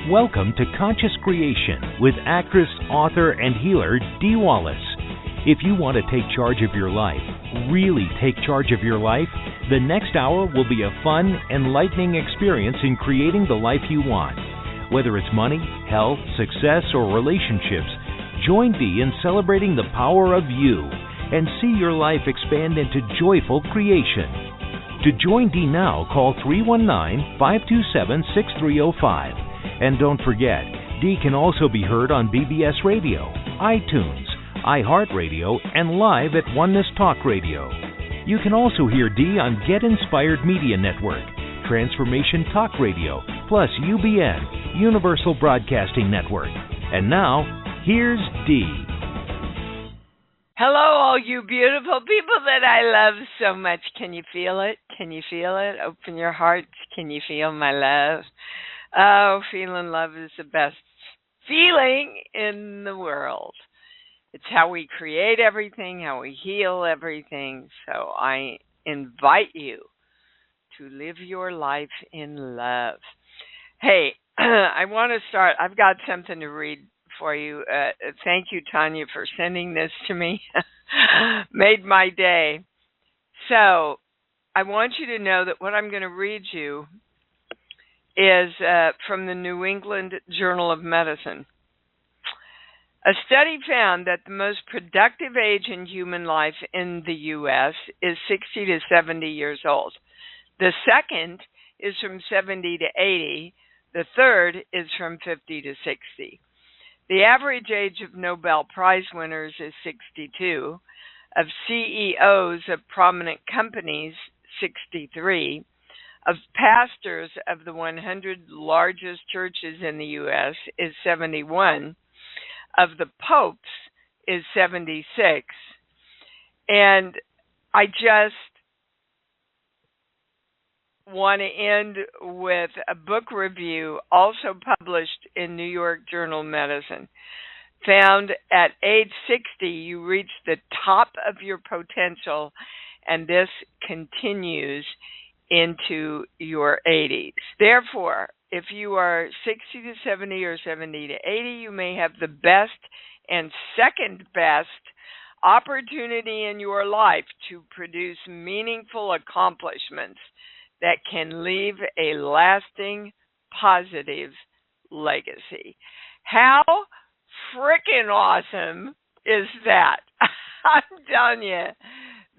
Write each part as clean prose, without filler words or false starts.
Welcome to Conscious Creation with actress, author, and healer Dee Wallace. If you want to take charge of your life, really take charge of your life, the next hour will be a fun, enlightening experience in creating the life you want. Whether it's money, health, success, or relationships, join Dee in celebrating the power of you and see your life expand into joyful creation. To join Dee now, call 319-527-6305. And don't forget, Dee can also be heard on BBS Radio, iTunes, iHeartRadio, and live at Oneness Talk Radio. You can also hear Dee on Get Inspired Media Network, Transformation Talk Radio, plus UBN, Universal Broadcasting Network. And now, here's Dee. Hello, all you beautiful people that I love so much. Can you feel it? Can you feel it? Open your hearts. Can you feel my love? Oh, feeling love is the best feeling in the world. It's how we create everything, how we heal everything. So I invite you to live your life in love. Hey, I want to start. I've got something to read for you. Thank you, Tanya, for sending this to me. Made my day. So I want you to know that what I'm going to read you is from the New England Journal of Medicine. A study found that the most productive age in human life in the U.S. is 60 to 70 years old. The second is from 70 to 80. The third is from 50 to 60. The average age of Nobel Prize winners is 62. Of CEOs of prominent companies, 63. Of pastors of the 100 largest churches in the U.S. is 71. Of the popes is 76. And I just want to end with a book review also published in New York Journal of Medicine. Found at age 60, you reach the top of your potential, and this continues into your 80s. Therefore, if you are 60 to 70 or 70 to 80, you may have the best and second best opportunity in your life to produce meaningful accomplishments that can leave a lasting positive legacy. How freaking awesome is that? I'm telling you,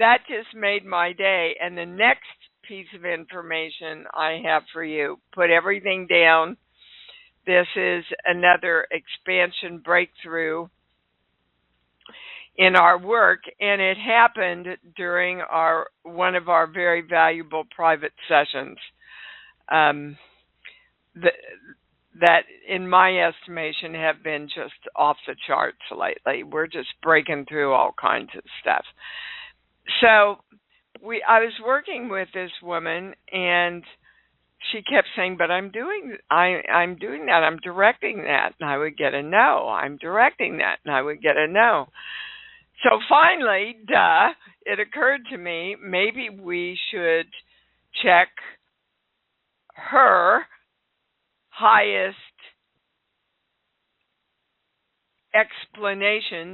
that just made my day. And the next piece of information I have for you, put everything down. This is another expansion breakthrough in our work, and it happened during one of our very valuable private sessions. That, in my estimation, have been just off the charts lately. We're just breaking through all kinds of stuff. So I was working with this woman, and she kept saying, "But I'm doing that. I'm directing that," and I would get a no. "I'm directing that," and I would get a no. So finally, it occurred to me, maybe we should check her highest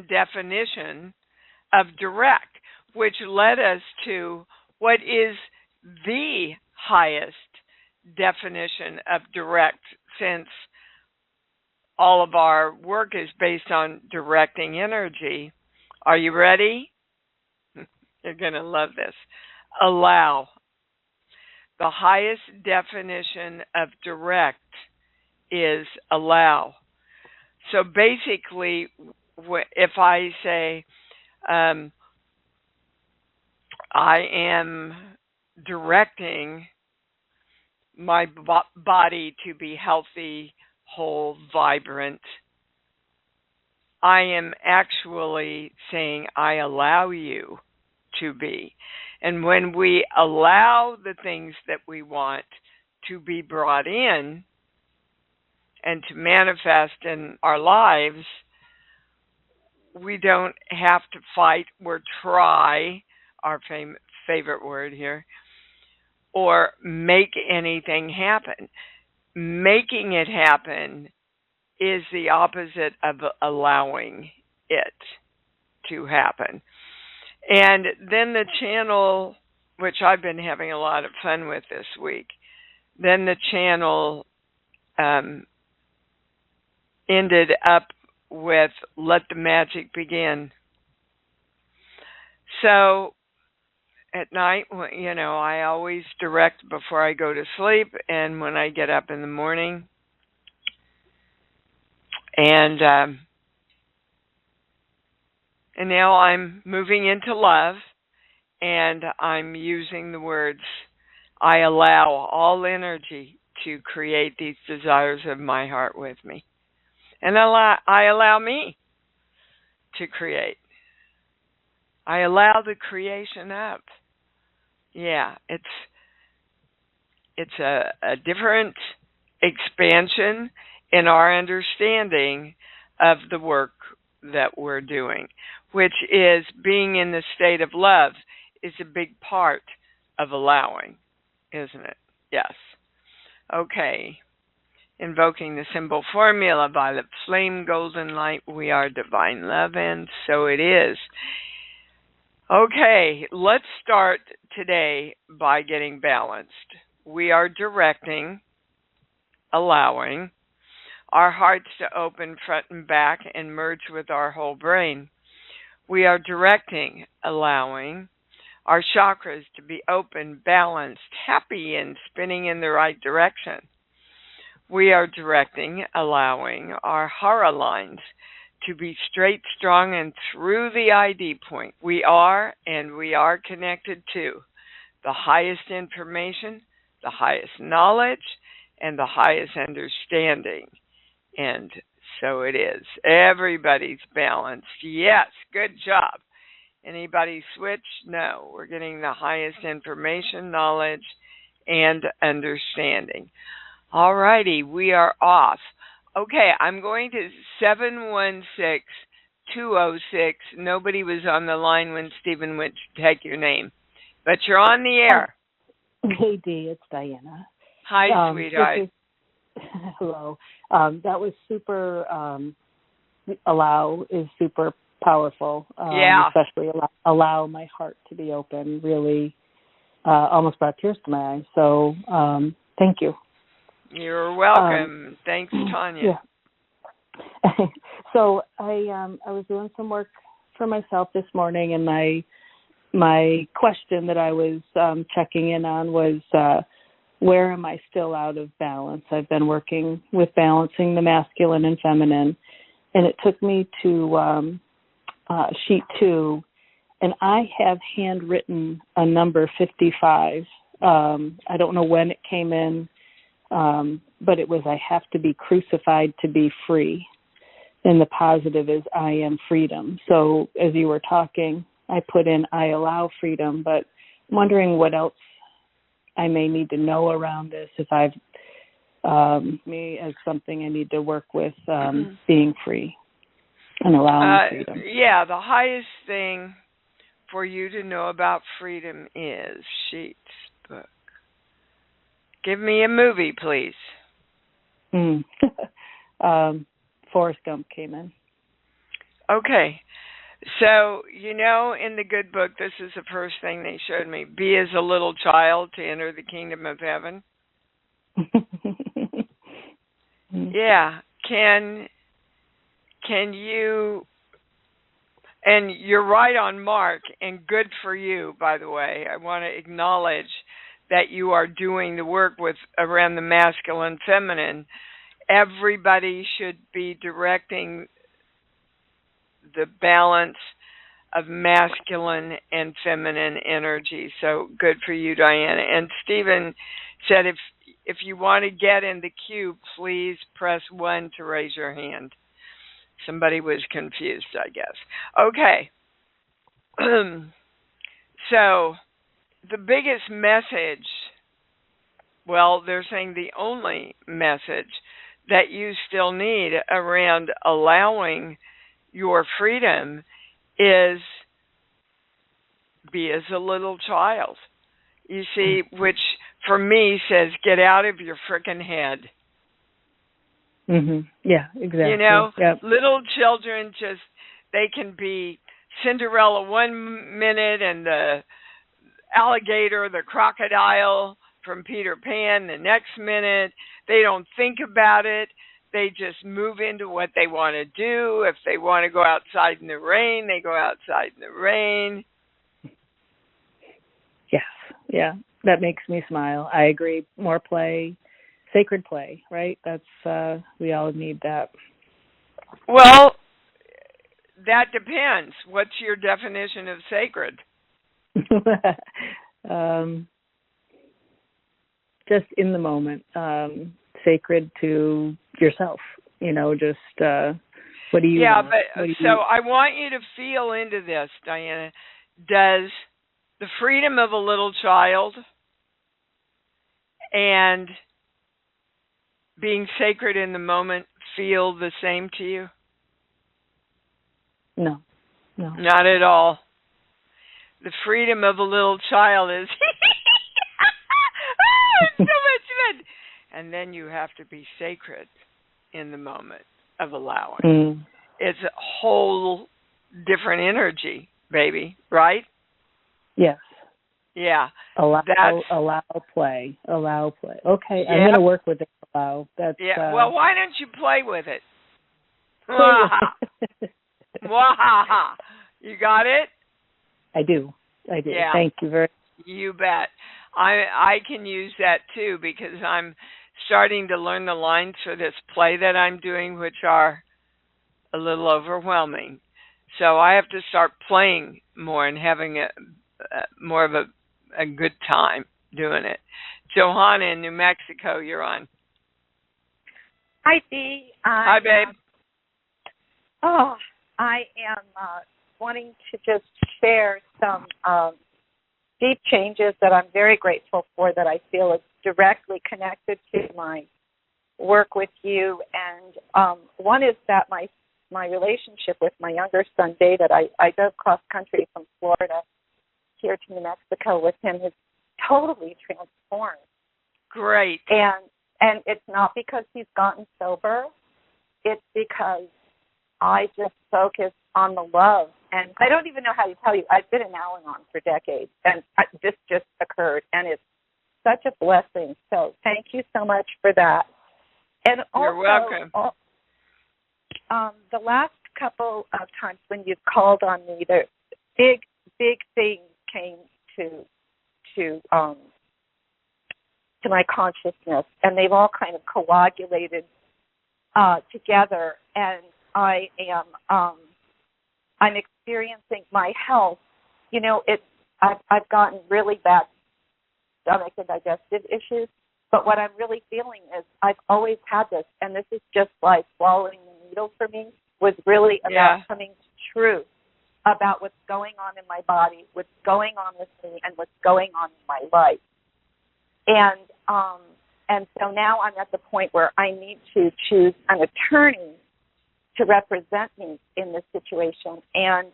definition of direct, which led us to what is the highest definition of direct, since all of our work is based on directing energy. Are you ready? You're going to love this. Allow. The highest definition of direct is allow. So basically, if I say, I am directing my body to be healthy, whole, vibrant, I am actually saying, I allow you to be. And when we allow the things that we want to be brought in and to manifest in our lives, we don't have to fight or try, our favorite word here, or make anything happen. making it happen is the opposite of allowing it to happen. And then the channel, which I've been having a lot of fun with this week, then the channel ended up with "Let the Magic Begin." So at night, I always direct before I go to sleep and when I get up in the morning. And now I'm moving into love, and I'm using the words, I allow all energy to create these desires of my heart with me. And I allow me to create. I allow the creation up. Yeah, it's a different expansion in our understanding of the work that we're doing, which is being in the state of love is a big part of allowing, isn't it? Yes. Okay. Invoking the symbol formula, violet flame, golden light, we are divine love, and so it is. Okay, let's start today by getting balanced. We are directing, allowing our hearts to open front and back and merge with our whole brain. We are directing, allowing our chakras to be open, balanced, happy, and spinning in the right direction. We are directing, allowing our hara lines to be straight, strong, and through the ID point. We are connected to the highest information, the highest knowledge, and the highest understanding. And so it is. Everybody's balanced. Yes, good job. Anybody switch? No. We're getting the highest information, knowledge, and understanding. All righty, we are off. Okay, I'm going to 716-206. Nobody was on the line when Stephen went to take your name, but you're on the air. Hey, Dee, it's Diana. Hi, sweetheart. Hello. That was super, allow is super powerful. Yeah. Especially allow my heart to be open really almost brought tears to my eyes. So thank you. You're welcome. Thanks, Tanya. Yeah. So I was doing some work for myself this morning, and my question that I was checking in on was where am I still out of balance? I've been working with balancing the masculine and feminine, and it took me to sheet 2, and I have handwritten a number 55. I don't know when it came in. But it was, I have to be crucified to be free. And the positive is, I am freedom. So as you were talking, I put in, I allow freedom, but I'm wondering what else I may need to know around this, if I've, me as something I need to work with, being free and allowing freedom. Yeah, the highest thing for you to know about freedom is sheets, book. Give me a movie, please. Forrest Gump came in. Okay. So, in the good book, this is the first thing they showed me. Be as a little child to enter the kingdom of heaven. Yeah. Can you, and you're right on mark, and good for you, by the way. I want to acknowledge that you are doing the work with around the masculine, feminine. Everybody should be directing the balance of masculine and feminine energy. So good for you, Diana. And Stephen said if you want to get in the queue, please press 1 to raise your hand. Somebody was confused, I guess. Okay. So the biggest message, well, they're saying the only message that you still need around allowing your freedom is be as a little child. You see, which for me says, get out of your frickin' head. Yeah, exactly. You know, yep. little children they can be Cinderella 1 minute and the alligator, the crocodile from Peter Pan the next minute. They don't think about it. They just move into what they want to do. If they want to go outside in the rain, they go outside in the rain. Yes, yeah, that makes me smile. I agree. More play, sacred play, right? That's we all need that. Well, that depends. What's your definition of sacred? Just in the moment, sacred to yourself. You know, just what do you want? But so I want you to feel into this, Diana. Does the freedom of a little child and being sacred in the moment feel the same to you? No. Not at all. The freedom of a little child is it's so much fun. And then you have to be sacred in the moment of allowing. It's a whole different energy, baby, right? Yes. Yeah. Allow play. Okay, yeah. I'm going to work with it. Allow. That's well, why don't you play with it? You got it? I do. Yeah. Thank you very much. You bet. I can use that too because I'm starting to learn the lines for this play that I'm doing, which are a little overwhelming. So I have to start playing more and having more of a good time doing it. Johanna in New Mexico, you're on. Hi, Dee. Hi, babe. I am wanting to just share some deep changes that I'm very grateful for that I feel is directly connected to my work with you. And one is that my relationship with my younger son, David, I drove cross-country from Florida here to New Mexico with him, has totally transformed. Great. And it's not because he's gotten sober. It's because I just focus on the love. And I don't even know how to tell you. I've been in Al-Anon for decades, and this just occurred, and it's such a blessing. So thank you so much for that. And you're welcome. The last couple of times when you've called on me, the big things came to my consciousness, and they've all kind of coagulated together. And I am I'm experiencing my health. You know, I've gotten really bad stomach and digestive issues, but what I'm really feeling is I've always had this, and this is just like swallowing the needle for me, was really about coming to truth about what's going on in my body, what's going on with me, and what's going on in my life. And so now I'm at the point where I need to choose an attorney to represent me in this situation. And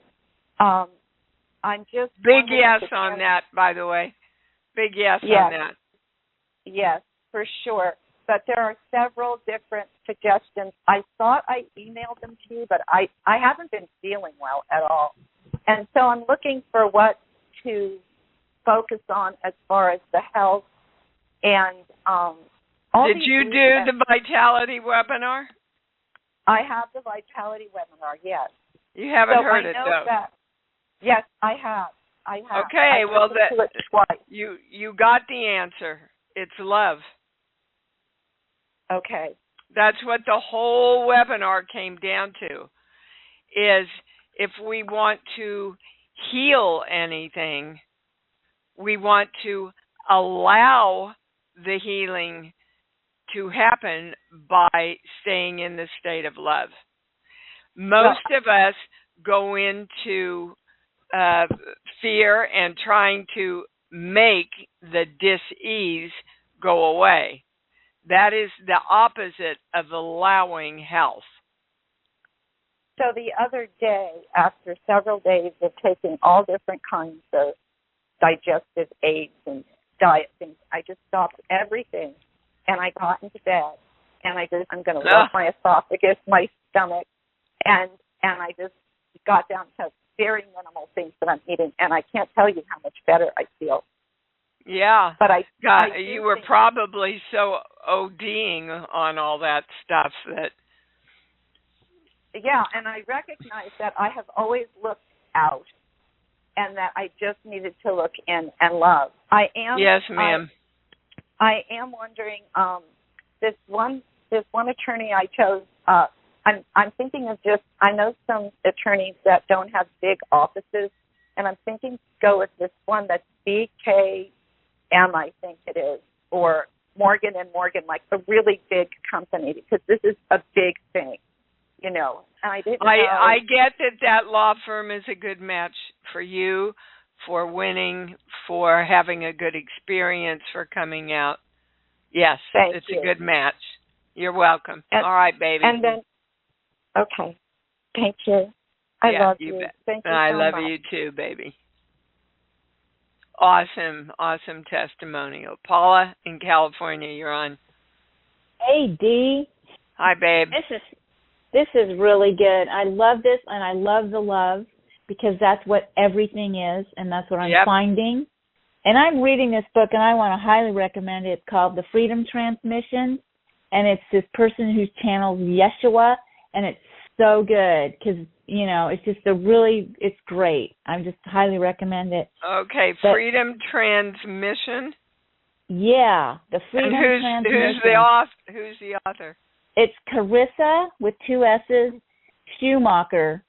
I'm just... Big yes on that, by the way. Big yes on that. Yes, for sure. But there are several different suggestions. I thought I emailed them to you, but I haven't been feeling well at all. And so I'm looking for what to focus on as far as the health and Did you do the Vitality webinar? I have the Vitality webinar, yes. You haven't heard it, though. Yes, I have. Okay, well, twice. you got the answer. It's love. Okay. That's what the whole webinar came down to, is if we want to heal anything, we want to allow the healing to happen by staying in the state of love. Most of us go into fear and trying to make the dis-ease go away. That is the opposite of allowing health. So the other day, after several days of taking all different kinds of digestive aids and diet things, I just stopped everything and I got into bed and I'm going to rub my esophagus, my stomach, and I just got down to very minimal things that I'm eating, and I can't tell you how much better I feel. Yeah. But you were probably so ODing on all that stuff that. Yeah, and I recognize that I have always looked out, and that I just needed to look in and love. I am. Yes, ma'am. I am wondering. This one attorney I chose. I'm thinking of I know some attorneys that don't have big offices, and I'm thinking to go with this one that's BKM, I think it is, or Morgan & Morgan, like a really big company, because this is a big thing, you know. And I didn't know. I get that law firm is a good match for you, for winning, for having a good experience, for coming out. Yes, it's a good match. You're welcome. All right, baby. And then, okay. Thank you. I love you. Thank you so much. I love you too, baby. Awesome testimonial. Paula in California, you're on. Hey, Dee. Hi, babe. This is really good. I love this, and I love the love, because that's what everything is, and that's what I'm finding. And I'm reading this book, and I want to highly recommend it. It's called The Freedom Transmission, and it's this person who channels Yeshua, and it's so good because, you know, it's just it's great. I just highly recommend it. Okay, Freedom Transmission? Yeah, The Freedom Transmission. Who's the author? It's Carissa, with 2 S's, Schumacher.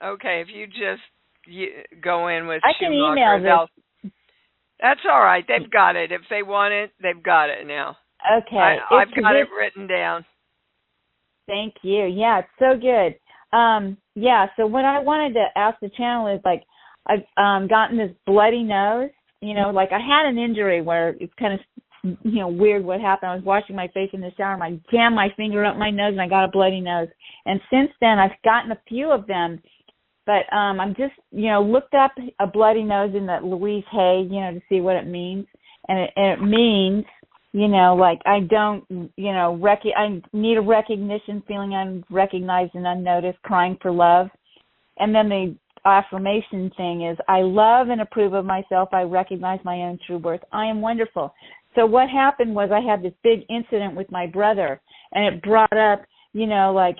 Okay, if you just go in with I can email this. That's all right. They've got it. If they want it, they've got it now. Okay. I've got it written down. Thank you. Yeah, it's so good. So what I wanted to ask the channel is, like, I've gotten this bloody nose. You know, like, I had an injury where it's kind of, you know, weird what happened. I was washing my face in the shower, and I jammed my finger up my nose, and I got a bloody nose. And since then, I've gotten a few of them. But I'm just, you know, looked up a bloody nose in the Louise Hay, you know, to see what it means. And it means, you know, like, I don't, you know, I need a recognition, feeling unrecognized and unnoticed, crying for love. And then the affirmation thing is, I love and approve of myself. I recognize my own true worth. I am wonderful. So what happened was I had this big incident with my brother, and it brought up, you know, like,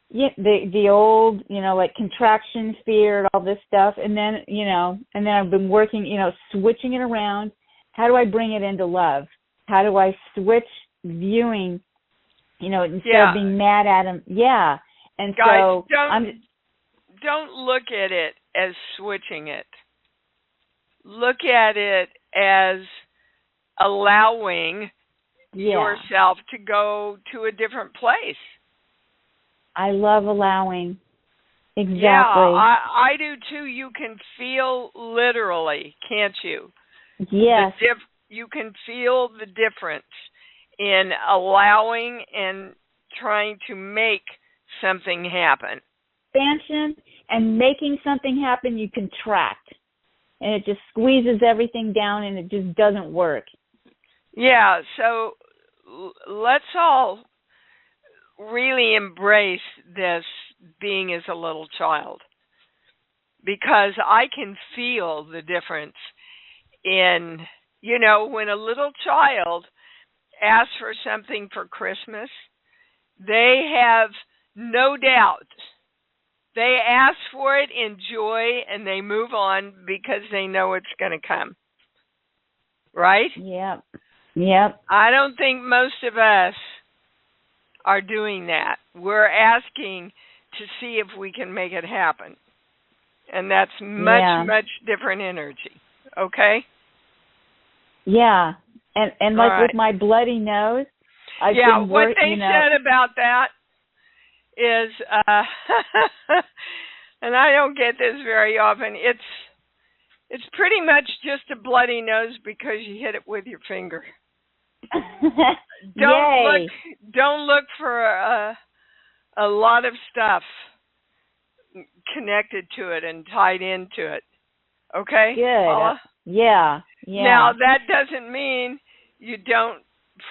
the old, you know, like, contraction fear and all this stuff. And then, you know, I've been working, you know, switching it around. How do I bring it into love? How do I switch viewing, you know, instead of being mad at him? Yeah. And guys, don't look at it as switching it. Look at it as allowing yourself to go to a different place. I love allowing. Exactly. Yeah, I do too. You can feel literally, can't you? Yes. You can feel the difference in allowing and trying to make something happen. Expansion and making something happen, you contract. And it just squeezes everything down, and it just doesn't work. Yeah, so let's all really embrace this being as a little child, because I can feel the difference in, you know, when a little child asks for something for Christmas, they have no doubt. They ask for it in joy, and they move on because they know it's going to come. Right? Yep. I don't think most of us are doing that. We're asking to see if we can make it happen. And that's much different energy. Okay? Yeah. And like with my bloody nose, what they said about that is, and I don't get this very often, it's pretty much just a bloody nose because you hit it with your finger. Don't look for a lot of stuff connected to it and tied into it. Okay? Good. Paula? Yeah. Now, that doesn't mean you don't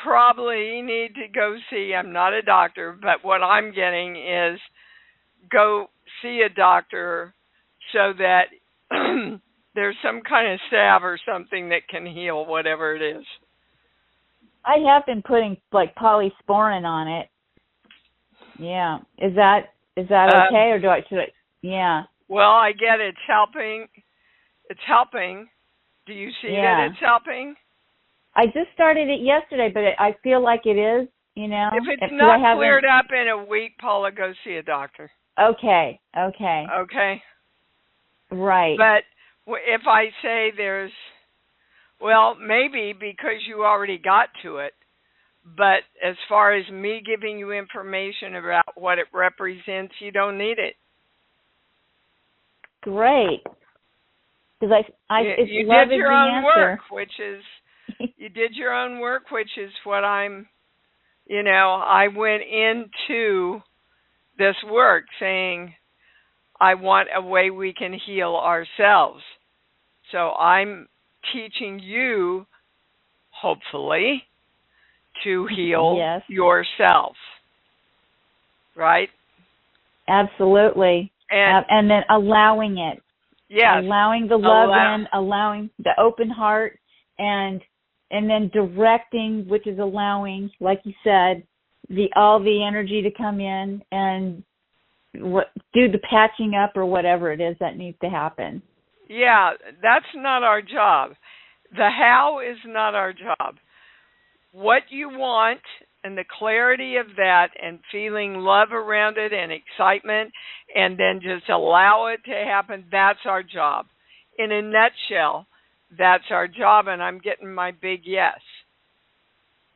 probably need to go see, I'm not a doctor, but what I'm getting is go see a doctor so that there's some kind of salve or something that can heal whatever it is. I have been putting like polysporin on it. Yeah. Is that okay, or should I? Yeah. Well, I get it's helping. It's helping. Do you see that it's helping? I just started it yesterday, but I feel like it is, you know. If it's not cleared up in a week, Paula, go see a doctor. Okay. Okay. Right. But if I say maybe because you already got to it, but as far as me giving you information about what it represents, you don't need it. Great. Because you did your own work, which is you did your own work, which is what I'm. I went into this work saying I want a way we can heal ourselves. So I'm teaching you, hopefully, to heal yourself. Right? Absolutely. And then allowing it. Yes. Allowing the love in, allowing the open heart, and then directing, which is allowing, like you said, all the energy to come in and do the patching up or whatever it is that needs to happen. Yeah, that's not our job. The how is not our job. What you want and the clarity of that and feeling love around it and excitement and then just allow it to happen, that's our job. In a nutshell, that's our job, and I'm getting my big yes.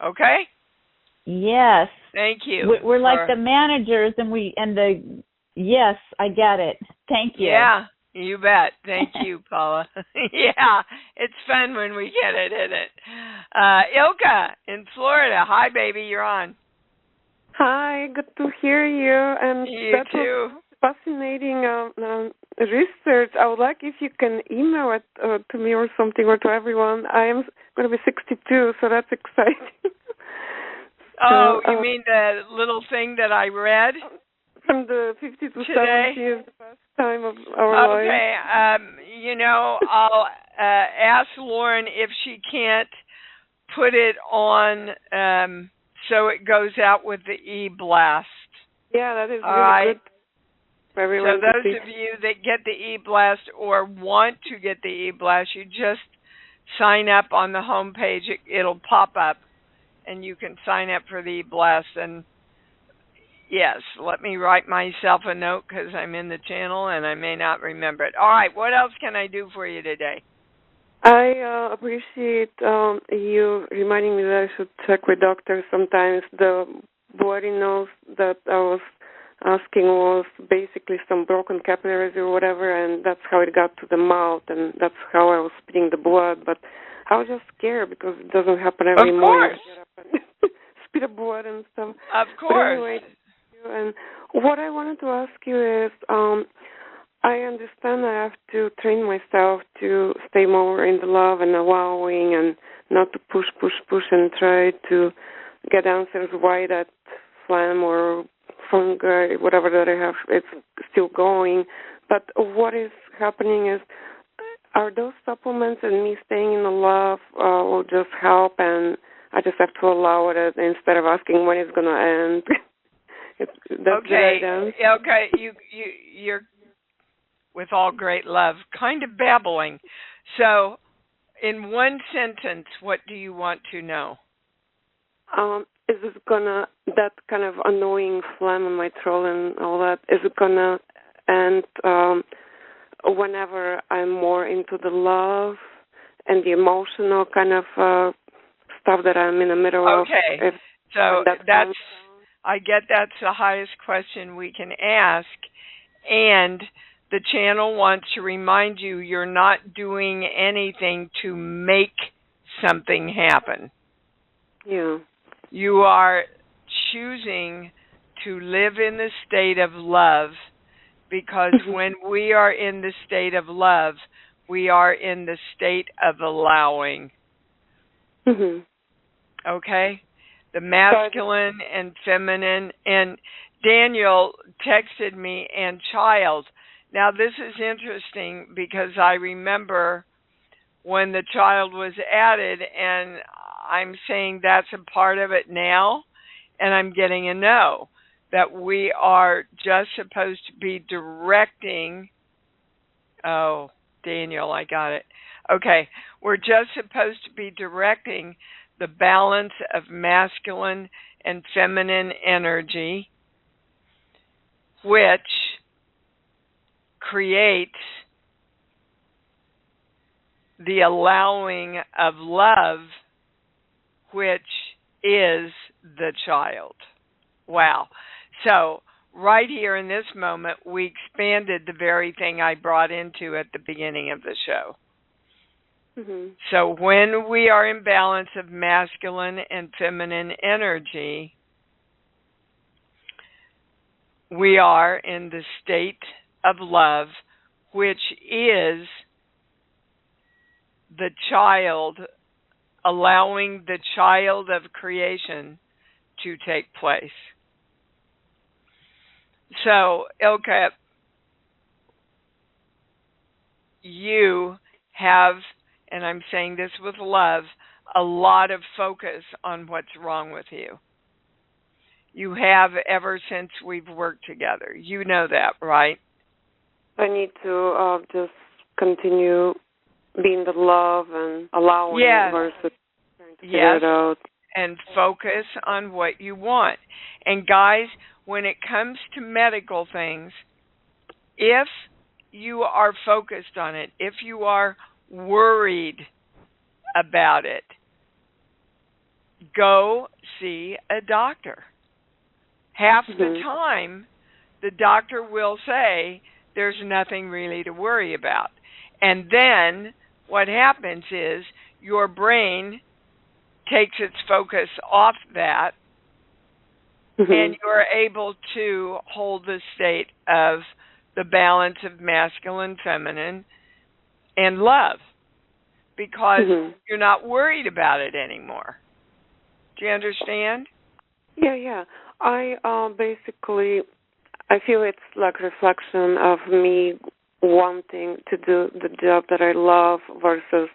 Okay? Yes. Thank you. We're like the managers, yes, I get it. Thank you. Yeah, you bet. Thank you, Paula. Yeah, it's fun when we get it, isn't it? Ilka in Florida. Hi, baby, you're on. Hi, good to hear you. And you that too. Was fascinating research. I would like if you can email it to me or something, or to everyone. I am going to be 62, so that's exciting. Oh, you mean the little thing that I read? From the 50 to today? 70 is the best time of our life. Okay, I'll ask Lauren if she can't put it on so it goes out with the e-blast. Yeah, that is really good. For everyone so those of you that get the e-blast or want to get the e-blast, you just sign up on the home page. It'll pop up, and you can sign up for the e-blast. And yes, let me write myself a note because I'm in the channel and I may not remember it. All right, what else can I do for you today? I appreciate you reminding me that I should check with doctors sometimes. The bloody nose that I was asking was basically some broken capillaries or whatever, and that's how it got to the mouth, and that's how I was spitting the blood. But I was just scared because it doesn't happen every morning. Of course. Spit of blood and stuff. Of course. But anyway, and what I wanted to ask you is, I understand I have to train myself to stay more in the love and allowing and not to push and try to get answers why that phlegm or fungi, whatever that I have, it's still going. But what is happening is, are those supplements and me staying in the love will just help, and I just have to allow it instead of asking when it's going to end? Okay, you're with all great love, kind of babbling. So, in one sentence, what do you want to know? Is it that kind of annoying phlegm in my throat and all that, is it gonna end whenever I'm more into the love and the emotional kind of stuff that I'm in the middle of? Okay, so I get that's the highest question we can ask, and the channel wants to remind you you're not doing anything to make something happen. Yeah. You are choosing to live in the state of love, because when we are in the state of love, we are in the state of allowing. Mm-hmm. Okay? The masculine and feminine. And Daniel texted me, and child. Now, this is interesting because I remember when the child was added, and I'm saying that's a part of it now, and I'm getting a no, that we are just supposed to be directing. Oh, Daniel, I got it. Okay, we're just supposed to be directing the balance of masculine and feminine energy, which creates the allowing of love, which is the child. Wow. So right here in this moment, we expanded the very thing I brought into at the beginning of the show. Mm-hmm. So when we are in balance of masculine and feminine energy, we are in the state of love, which is the child, allowing the child of creation to take place. So, Ilka, you have, and I'm saying this with love, a lot of focus on what's wrong with you. You have ever since we've worked together. You know that, right? I need to just continue being the love and allowing versus trying to figure it out. And focus on what you want. And guys, when it comes to medical things, if you are focused on it, if you are worried about it, go see a doctor. Half the time, the doctor will say, there's nothing really to worry about. And then what happens is your brain takes its focus off that, and you're able to hold the state of the balance of masculine, feminine, and love, because you're not worried about it anymore. Do you understand? Yeah. I basically, I feel it's like reflection of me wanting to do the job that I love versus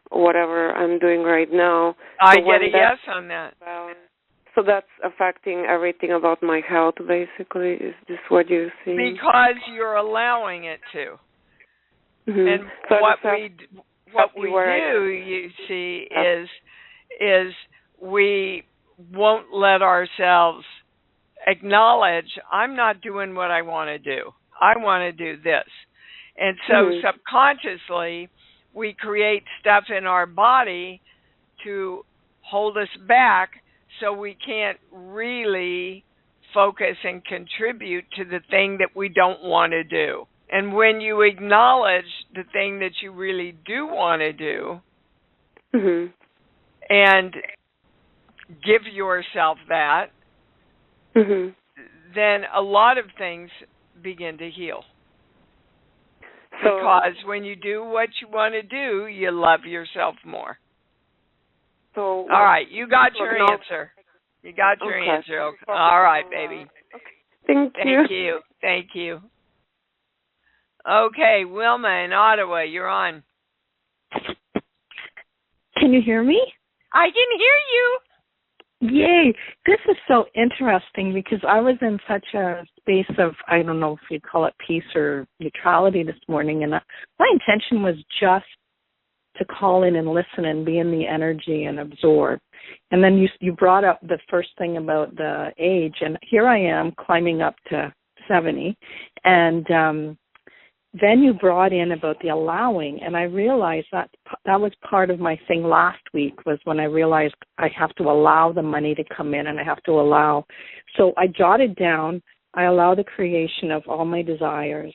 whatever I'm doing right now. I get a yes on that. So that's affecting everything about my health, basically. Is this what you see? Because you're allowing it to. And so what we do, you see, is we won't let ourselves acknowledge, I'm not doing what I want to do. I want to do this. And so subconsciously, we create stuff in our body to hold us back so we can't really focus and contribute to the thing that we don't want to do. And when you acknowledge the thing that you really do want to do and give yourself that, then a lot of things begin to heal. Because when you do what you want to do, you love yourself more. So all right, you got your answer. You got your answer. Okay. All right, baby. Thank you. Thank you. Okay, Wilma in Ottawa, you're on. Can you hear me? I can hear you. Yay. This is so interesting because I was in such a space of, I don't know if you'd call it peace or neutrality this morning, and my intention was just to call in and listen and be in the energy and absorb. And then you brought up the first thing about the age, and here I am climbing up to 70, and then you brought in about the allowing, and I realized that was part of my thing last week, was when I realized I have to allow the money to come in, and I have to allow. So I jotted down, I allow the creation of all my desires,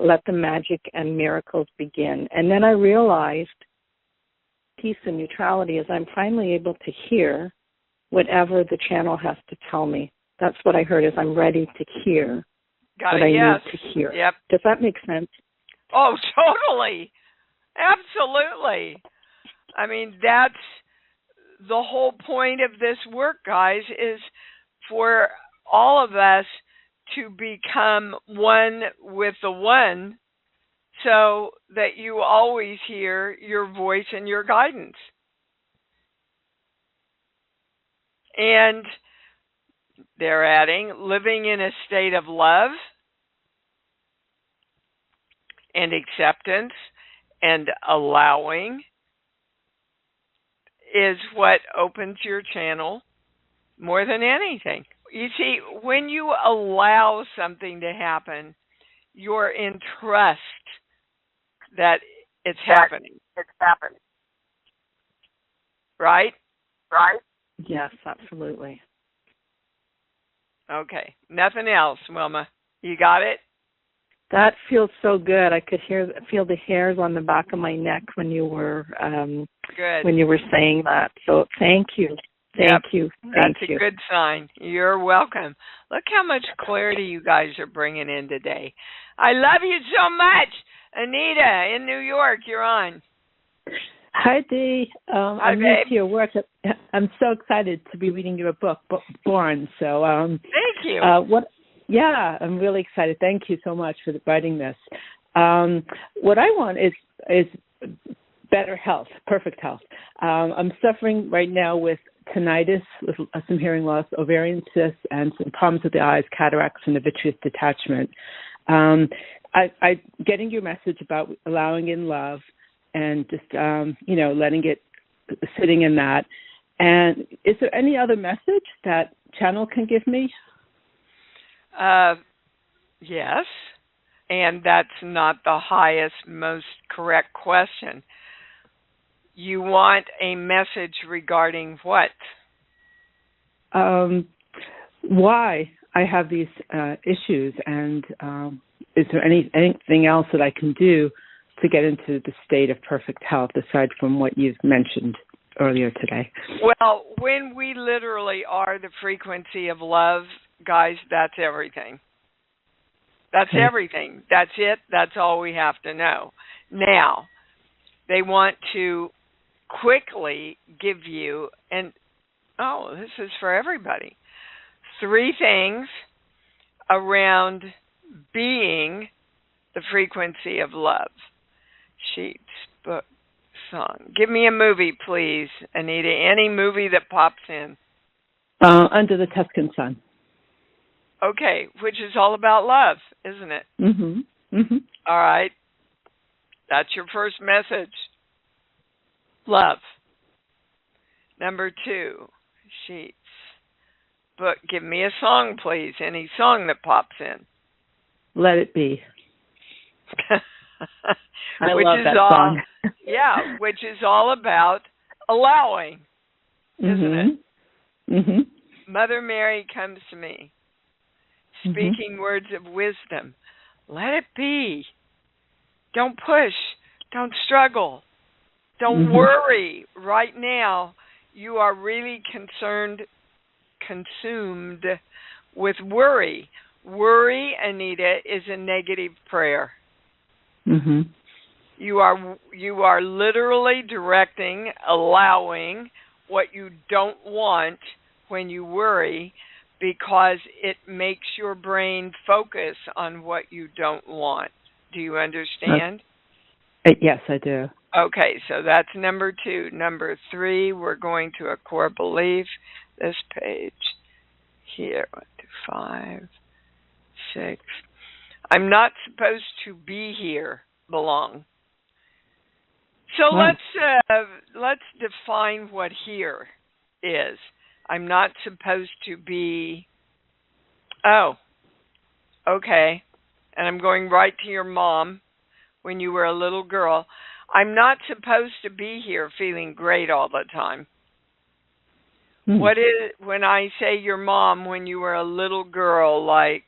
let the magic and miracles begin. And then I realized peace and neutrality is I'm finally able to hear whatever the channel has to tell me. That's what I heard, is I'm ready to hear what I need to hear. Yep. Does that make sense? Oh, totally. Absolutely. I mean, that's the whole point of this work, guys, is for all of us to become one with the one, so that you always hear your voice and your guidance. And they're adding, living in a state of love and acceptance and allowing is what opens your channel more than anything. You see, when you allow something to happen, you're in trust that it's happening. It's happening. Right? Right? Yes, absolutely. Okay. Nothing else, Wilma. You got it? That feels so good. I could feel the hairs on the back of my neck when you were good. When you were saying that. So thank you. Thank you. That's a good sign. You're welcome. Look how much clarity you guys are bringing in today. I love you so much. Anita in New York, you're on. Hi, Dee. Hi, I'm new to your work. I'm so excited to be reading your book, Born. So, thank you. Yeah, I'm really excited. Thank you so much for writing this. What I want is better health, perfect health. I'm suffering right now with tinnitus, with some hearing loss, ovarian cysts, and some problems with the eyes, cataracts, and a vitreous detachment. I getting your message about allowing in love and just, letting it, sitting in that. And is there any other message that channel can give me? Yes. And that's not the highest, most correct question. You want a message regarding what? Why I have these issues, and is there anything else that I can do to get into the state of perfect health aside from what you've mentioned earlier today? Well, when we literally are the frequency of love, guys, that's everything. That's everything. That's it. That's all we have to know. Now, they want to quickly give you, and this is for everybody, 3 things around being the frequency of love. Sheets, book, song. Give me a movie, please, Anita. Any movie that pops in. Under the Tuscan Sun. Okay, which is all about love, isn't it? Mm-hmm. Mm-hmm. All right. That's your first message. Love. Number 2, sheets. Book, give me a song, please. Any song that pops in. Let It Be. I which love is that all, song. Yeah, which is all about allowing, isn't it? Mm-hmm. Mother Mary comes to me, speaking words of wisdom. Let it be. Don't push. Don't struggle. Don't worry. Right now, you are really consumed with worry. Worry, Anita, is a negative prayer. Mm-hmm. You are literally directing, allowing what you don't want when you worry, because it makes your brain focus on what you don't want. Do you understand? Yes, I do. Okay, so that's number 2. Number 3, we're going to a core belief. This page here, 1, 2, 5, 6. I'm not supposed to be here, belong. So let's define what here is. I'm not supposed to be. Oh, okay. And I'm going right to your mom when you were a little girl. I'm not supposed to be here feeling great all the time. What is, when I say your mom when you were a little girl, like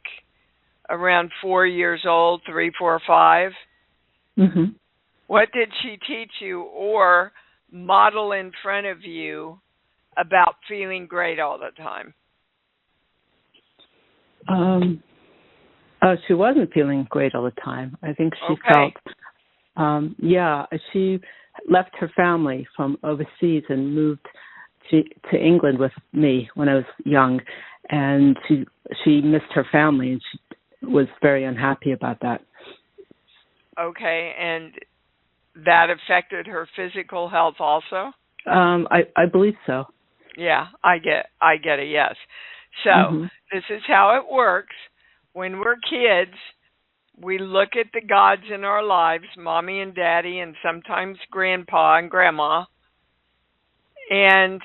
around 4 years old, 3, 4, 5? Mm-hmm. What did she teach you or model in front of you about feeling great all the time? She wasn't feeling great all the time. I think she felt, she left her family from overseas and moved to England with me when I was young, and she missed her family, and she was very unhappy about that. Okay, and that affected her physical health also? I believe so. Yeah, I get a yes. So this is how it works. When we're kids, we look at the gods in our lives, mommy and daddy, and sometimes grandpa and grandma, and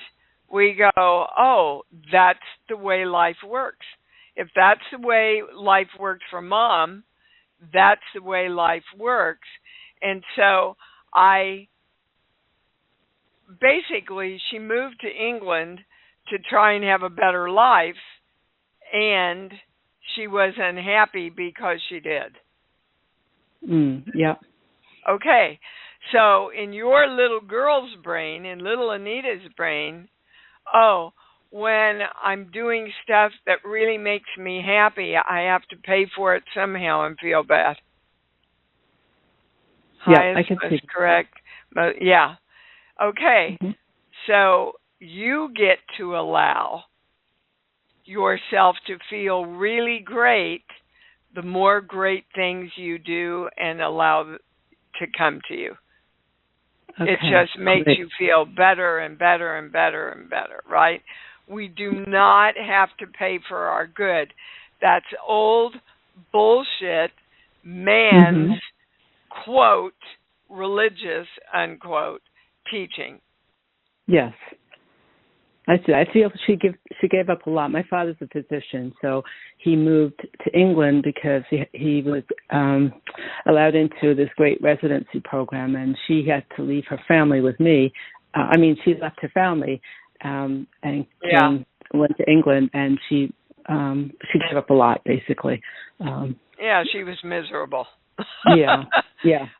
we go, oh, that's the way life works. If that's the way life works for mom, that's the way life works. And so basically, she moved to England to try and have a better life, and she was unhappy because she did. Yeah. Okay. So in your little girl's brain, in little Anita's brain, oh, when I'm doing stuff that really makes me happy, I have to pay for it somehow and feel bad. Yeah, I can see. Correct. But yeah. Okay. So you get to allow yourself to feel really great the more great things you do and allow to come to you. Okay. It just makes you feel better and better and better and better, right? We do not have to pay for our good. That's old bullshit, man's quote, religious, unquote, teaching. Yes. I feel she gave up a lot. My father's a physician, so he moved to England because he was allowed into this great residency program, and she had to leave her family with me. She left her family and went to England, and she gave up a lot, basically. Yeah, she was miserable. Yeah,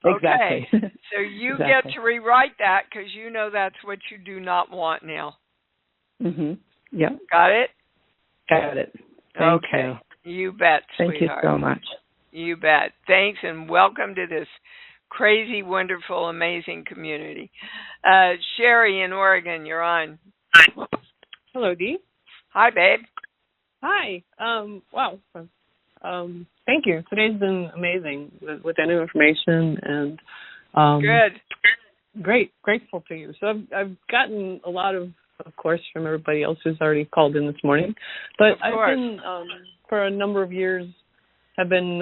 exactly. Okay, so you get to rewrite that because you know that's what you do not want now. Yeah. Got it? Got it. Thank you. You bet, Thank sweetheart. you so much. You bet. Thanks, and welcome to this crazy, wonderful, amazing community. Sherry in Oregon, you're on. Hello, Dee. Hi, babe. Hi. Wow. Thank you. Today's been amazing with that new information, and good. Great. Grateful to you. So I've gotten a lot of course, from everybody else who's already called in this morning. But I've been, for a number of years, I've been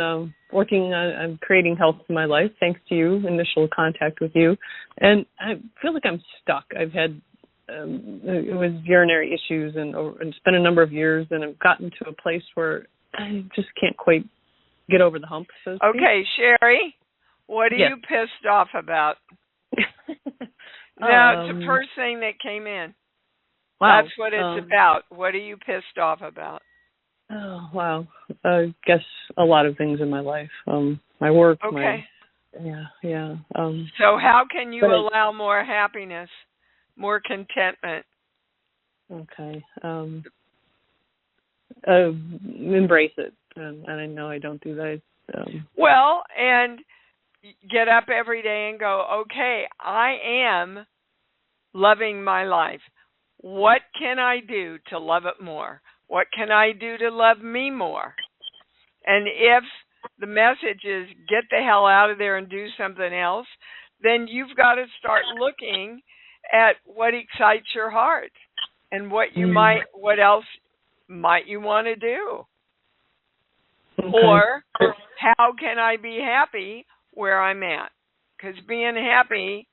working on creating health in my life, thanks to you, initial contact with you. And I feel like I'm stuck. I've had, it was urinary issues, and it's been a number of years, and I've gotten to a place where I just can't quite get over the hump, so to speak. Okay, Sherry, what are you pissed off about? No, it's the first thing that came in. Wow. That's what it's about. What are you pissed off about? Oh, wow. I guess a lot of things in my life. My work. Okay. Yeah. So how can you allow more happiness, more contentment? Okay. Embrace it. And I know I don't do that. Well, and get up every day and go, okay, I am loving my life. What can I do to love it more? What can I do to love me more? And if the message is get the hell out of there and do something else, then you've got to start looking at what excites your heart and what else might you want to do? Okay. Or how can I be happy where I'm at? Because being happy,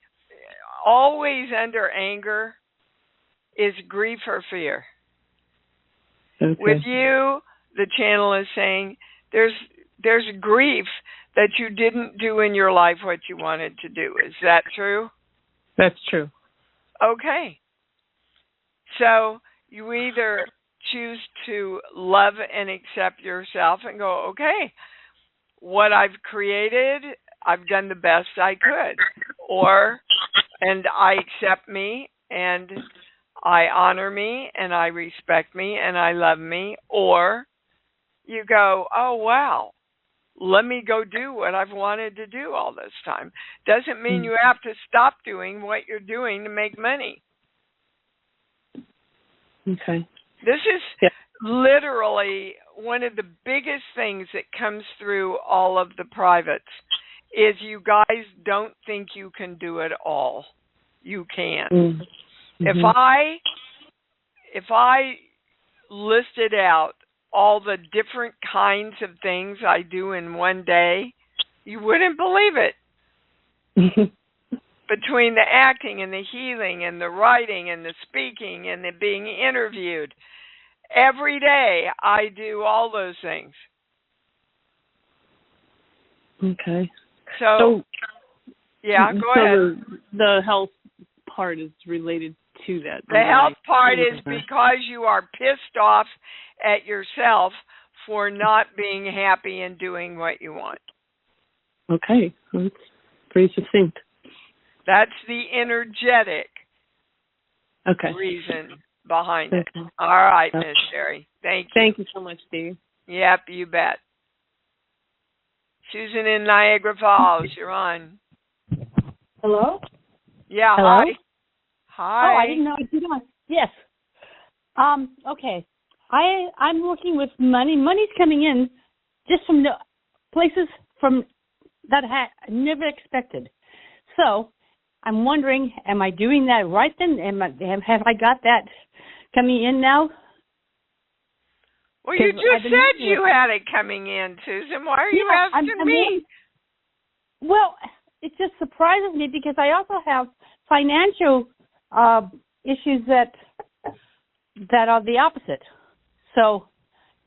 always under anger, is grief or fear. Okay. With you, the channel is saying there's grief that you didn't do in your life what you wanted to do. Is that true? That's true. Okay. So you either choose to love and accept yourself and go, okay, what I've created, I've done the best I could. And I accept me, and I honor me, and I respect me, and I love me. Or you go, oh, wow, let me go do what I've wanted to do all this time. Doesn't mean you have to stop doing what you're doing to make money. Okay. This is literally one of the biggest things that comes through all of the privates is you guys don't think you can do it all. You can. Mm-hmm. If I listed out all the different kinds of things I do in one day, you wouldn't believe it. Between the acting and the healing and the writing and the speaking and the being interviewed, every day I do all those things. Okay. So yeah, go ahead. The health part is related to that. The health part is because you are pissed off at yourself for not being happy and doing what you want. Okay. That's pretty succinct. That's the energetic reason behind it. All right, Miss Sherry. Thank you. Thank you so much, Steve. Yep, you bet. Susan in Niagara Falls, you're on. Hello? Yeah, hello? Hi. Oh, I didn't know I did on. Yes. Okay. I'm working with money. Money's coming in just from the places from that I never expected. So I'm wondering, am I doing that right then? Have I got that coming in now? Well, you just said you had it coming in, Susan. Why are you asking me? Well, it just surprises me because I also have financial issues that are the opposite. So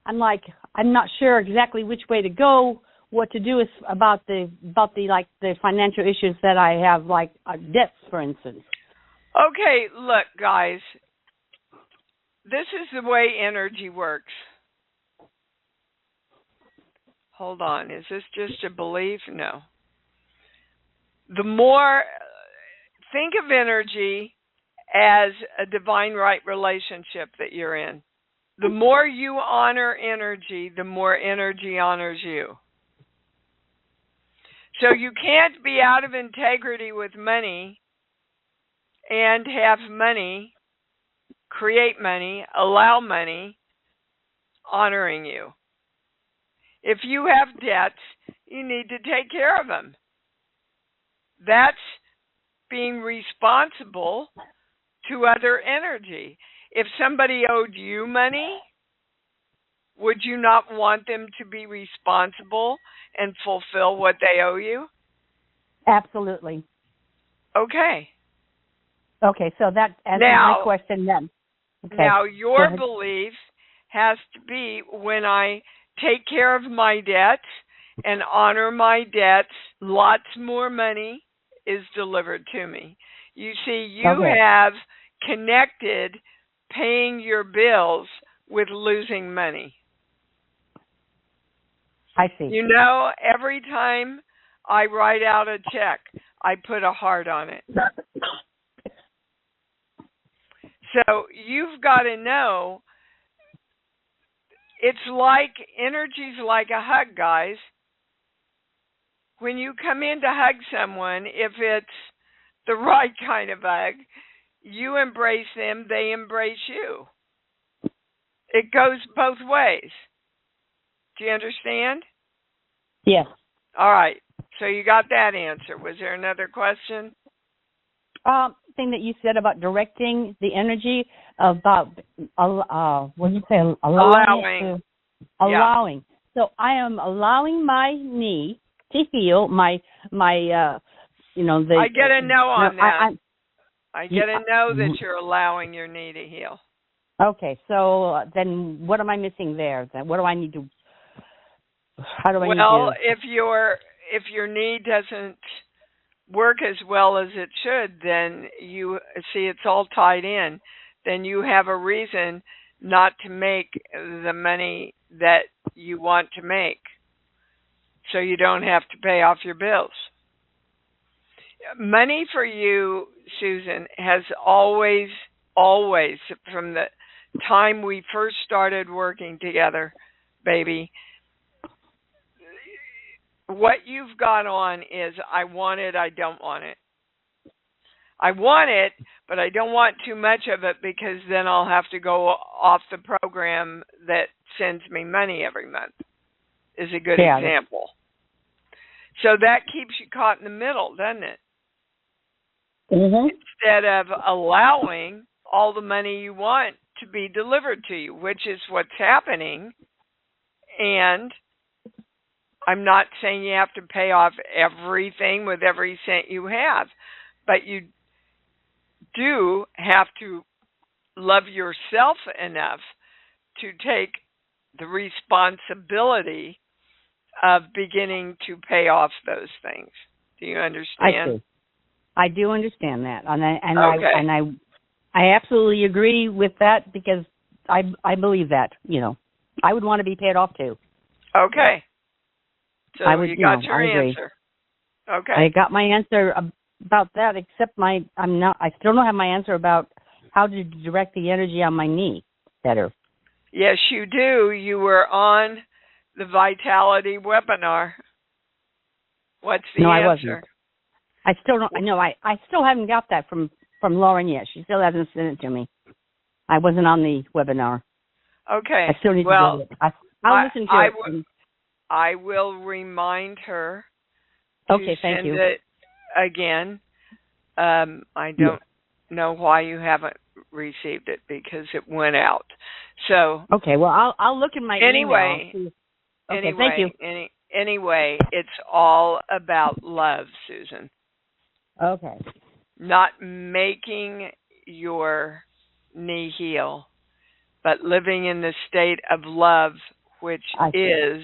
I'm like, I'm not sure exactly which way to go. What to do is about the financial issues that I have, like debts, for instance. Okay, look, guys. This is the way energy works. Hold on. Is this just a belief? No. The more, think of energy as a divine right relationship that you're in. The more you honor energy, the more energy honors you. So you can't be out of integrity with money and have money, create money, allow money honoring you. If you have debts, you need to take care of them. That's being responsible to other energy. If somebody owed you money, would you not want them to be responsible and fulfill what they owe you? Absolutely. Okay. Okay, so that answers my question then. Okay. Now, your belief has to be when I take care of my debts and honor my debts, lots more money is delivered to me. You see, you have connected paying your bills with losing money. I see. You know, every time I write out a check, I put a heart on it. So you've got to know, it's like, energy's like a hug, guys. When you come in to hug someone, if it's the right kind of hug, you embrace them, they embrace you. It goes both ways. Do you understand? Yes. All right. So you got that answer. Was there another question? Thing that you said about directing the energy, about what did you say? Allowing. Allowing. So I am allowing my knee to heal. My I get a no on that. I get a no that you're allowing your knee to heal. Okay. So then, what am I missing there? Then what do I need to? How do I need to? Well, if your knee doesn't work as well as it should, then you see it's all tied in. Then you have a reason not to make the money that you want to make, so you don't have to pay off your bills. Money for you, Susan, has always, from the time we first started working together, baby, what you've got on is I want it, I don't want it. I want it, but I don't want too much of it because then I'll have to go off the program that sends me money every month, is a good example. So that keeps you caught in the middle, doesn't it? Mm-hmm. Instead of allowing all the money you want to be delivered to you, which is what's happening. And I'm not saying you have to pay off everything with every cent you have, but you do have to love yourself enough to take the responsibility of beginning to pay off those things. Do you understand? I do understand that, and I absolutely agree with that because I believe that. I would want to be paid off too. Okay. So you got your answer. Okay. I got my answer about that, except I still don't have my answer about how to direct the energy on my knee better. Yes, you do. You were on the Vitality webinar. What's the answer? I wasn't. I still don't. No, I still haven't got that from Lauren yet. She still hasn't sent it to me. I wasn't on the webinar. Okay. I still need to do it. I'll listen to it. I will remind her to send thank you. it again. I don't know why you haven't received it because it went out. So okay, well I'll look in my email. Okay, thank you. Anyway, it's all about love, Susan. Okay. Not making your knee heal, but living in the state of love, which is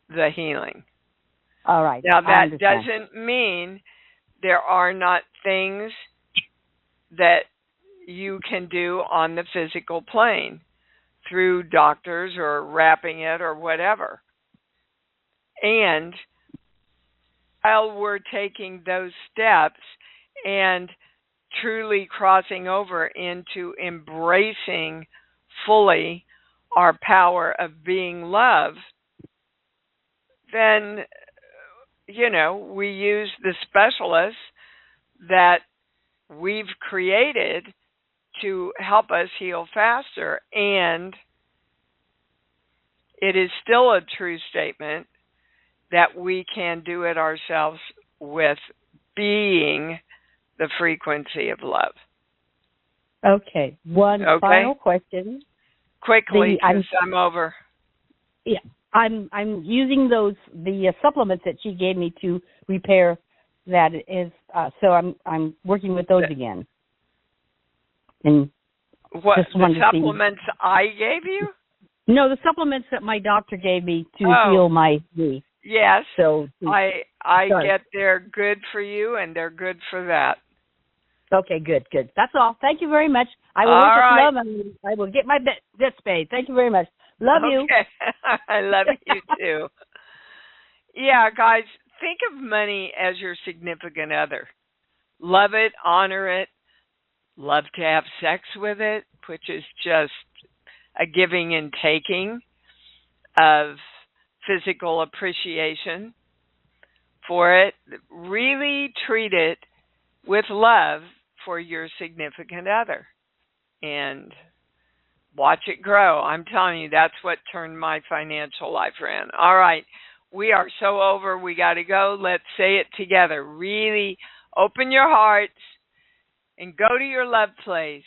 the healing. All right. Now, that doesn't mean there are not things that you can do on the physical plane through doctors or wrapping it or whatever. And while we're taking those steps and truly crossing over into embracing fully our power of being love, then, we use the specialists that we've created to help us heal faster. And it is still a true statement that we can do it ourselves with being the frequency of love. Okay. One final question. Quickly, because I'm over. Yeah. I'm using the supplements that she gave me to repair that is so I'm working with those again. And what the supplements I gave you? No, the supplements that my doctor gave me to heal my knee. Yes. So I get they're good for you and they're good for that. Okay, good. That's all. Thank you very much. I will work with love and I will get my bits paid. Thank you very much. Love you. I love you too. Yeah, guys, think of money as your significant other. Love it, honor it, love to have sex with it, which is just a giving and taking of physical appreciation for it. Really treat it with love for your significant other and watch it grow. I'm telling you, that's what turned my financial life around. All right, we are so over. We got to go. Let's say it together. Really open your hearts and go to your love place.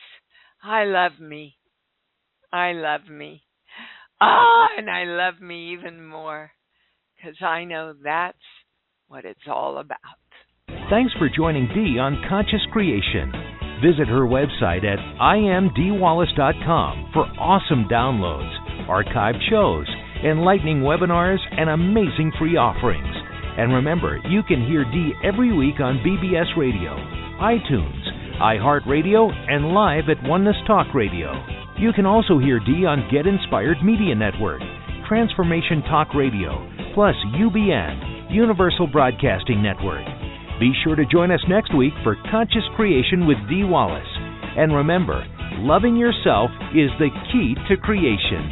I love me. I love me. And I love me even more because I know that's what it's all about. Thanks for joining Dee on Conscious Creation. Visit her website at imdwallace.com for awesome downloads, archived shows, enlightening webinars, and amazing free offerings. And remember, you can hear Dee every week on BBS Radio, iTunes, iHeartRadio, and live at Oneness Talk Radio. You can also hear Dee on Get Inspired Media Network, Transformation Talk Radio, plus UBN, Universal Broadcasting Network. Be sure to join us next week for Conscious Creation with Dee Wallace. And remember, loving yourself is the key to creation.